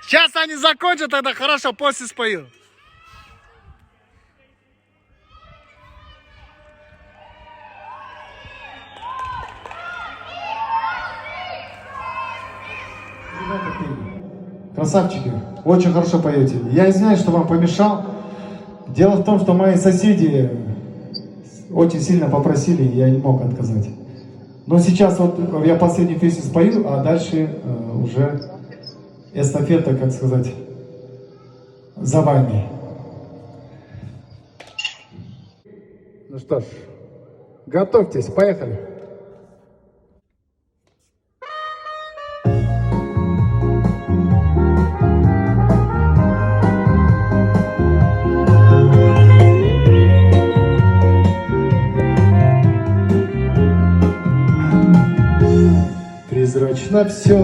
Сейчас они закончат, тогда хорошо, после спою. Красавчики, очень хорошо поете. Я извиняюсь, что вам помешал. Дело в том, что мои соседи очень сильно попросили, и я не мог отказать. Но сейчас вот я последнюю песню спою, а дальше уже эстафета, как сказать, за вами. Ну что ж, готовьтесь, поехали. Прозрачно все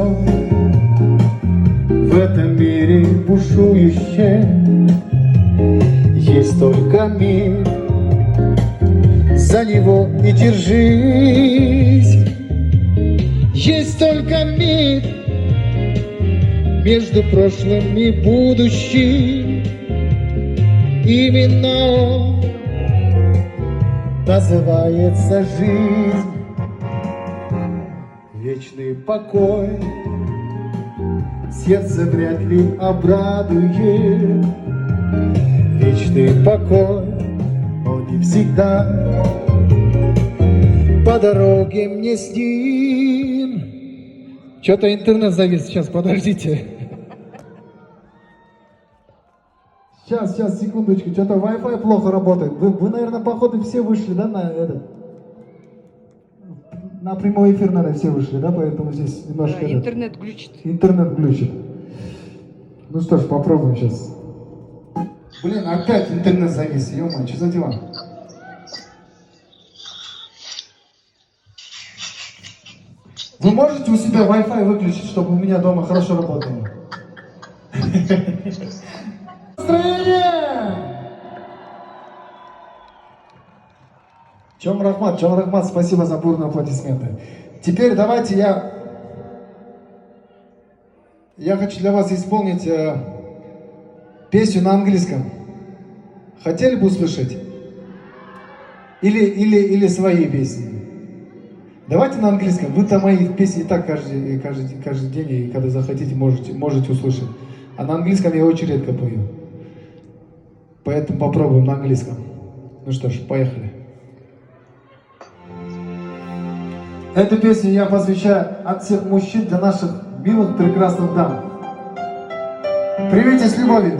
в этом мире бушующее, есть только мир, за него и держись. Есть только мир между прошлым и будущим, именно он называется жизнь. Вечный покой сердце вряд ли обрадует. Вечный покой, он не всегда по дороге мне с ним. Что-то интернет завис, сейчас, подождите. Сейчас, секундочку, что-то Wi-Fi плохо работает. Вы, наверное, походу все вышли, да, на этот? На прямой эфир, наверное, все вышли, да, поэтому здесь немножко... Да, интернет глючит. Интернет глючит. Ну что ж, попробуем сейчас. Блин, опять интернет завис, ё-моё, что за дела? Вы можете у себя Wi-Fi выключить, чтобы у меня дома хорошо работало? Настроение! Чом Рахмат, спасибо за бурные аплодисменты. Теперь давайте я хочу для вас исполнить песню на английском. Хотели бы услышать? Или свои песни? Давайте на английском. Вы-то мои песни и так каждый день, и когда захотите, можете услышать. А на английском я очень редко пою. Поэтому попробуем на английском. Ну что ж, поехали. Эту песню я посвящаю от всех мужчин для наших милых, прекрасных дам. Примите с любовью.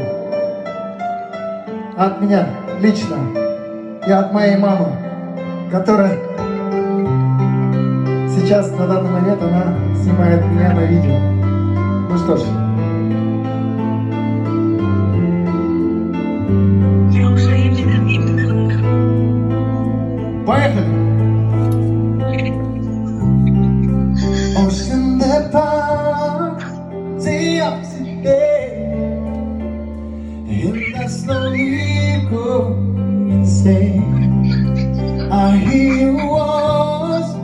От меня лично и от моей мамы, которая сейчас, на данный момент, она снимает меня на видео. Ну что ж. Поехали! Ocean apart, the opposite day, and that's no ego insane. I hear you was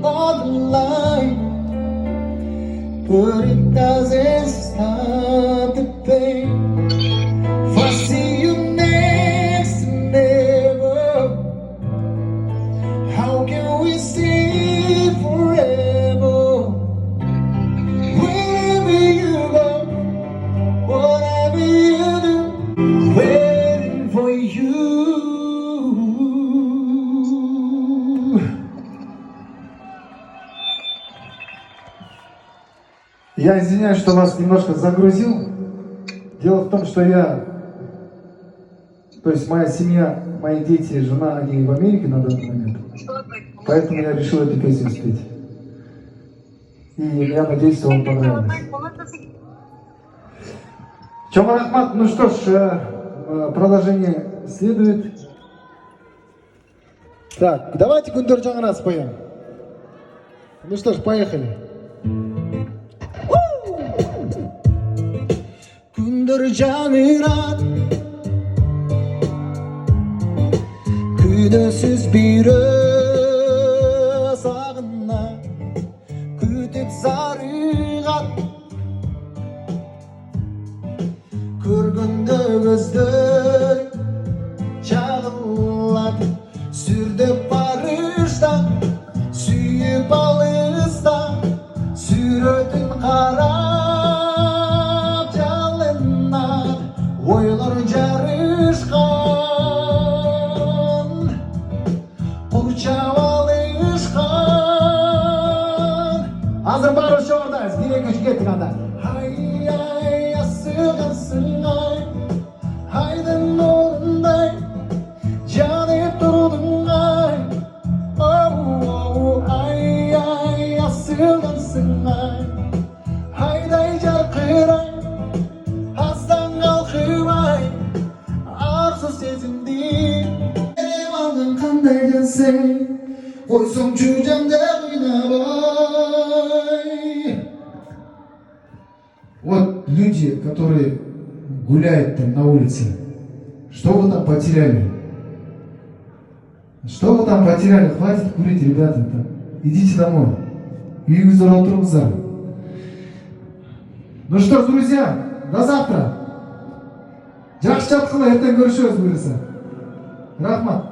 on the line, but it doesn't stop the pain. If I see you next to never, how can we stay forever? Я извиняюсь, что вас немножко загрузил. Дело в том, что то есть моя семья, мои дети, жена, они в Америке на данный момент. Поэтому я решил эту песню спеть. И я надеюсь, что вам понравилось. Чомар Ахмат, ну что ж, продолжение следует. Так, давайте Гундур Джангана споем. Ну что ж, поехали. Гундур Джангана, күнөсүз бирөө сагына күтүп зарыгат көргөндө көздөр чагылат, сүрдөп барыштан сүйүп алыста, сүрөтүн карап жалынат, ойлор жарышкан, курчап алышкан. Азыр баары шоордайбыз, 1-2-3 кеттик анда. Ай асыгансың ай, айдын нурундай жанып турдуң ай. Ай асыгансың ай, айдай жаркырай, астан калкыбай, арзу сезимди берип алдың кандай келсең, койсоңчу жанды кыйнабай. Вот люди, которые гуляют там на улице, что вы там потеряли? Что вы там потеряли? Хватит курить, ребята. Там. Идите домой. Үйіңізде отырыңыздар. Ну что ж, друзья, до завтра. Жақсы жатқыла, ертең көрішеміз бұйырса. Рахмат.